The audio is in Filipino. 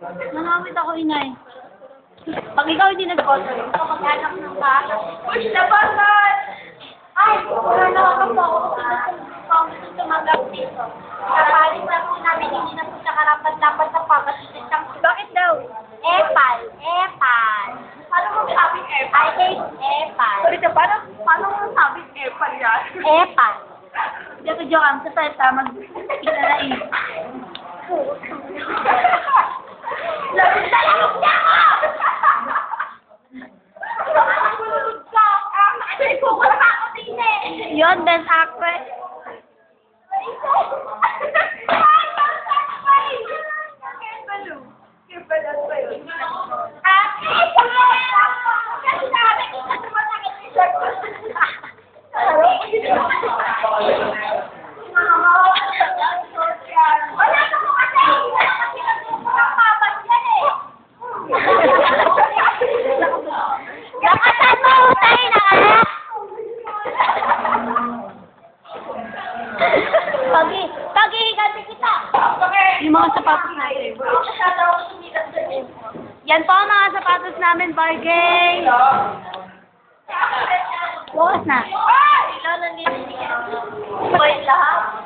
Nanamit ako, inay. Pag ikaw hindi nag-control, ikaw mag-anak ng bata. Push na balat! Ay, nakakap ako kung gusto tumanggap dito. Kapalit na po namin, hindi na po siya karapat-dapat sa pagkasisit ng... Bakit daw? Epal. Paano mo sabing epal? I hate epal. Sorry, paano mo sabing epal yan? Epal. Joke ang sasalita, mag-kita na eh. Labis na labis niya ako! Yun, best actress. Pag-ihiganti kita. Yung mga sapatos natin. Yan po ang mga sapatos namin, bargain. Bukas na. Wait lahat.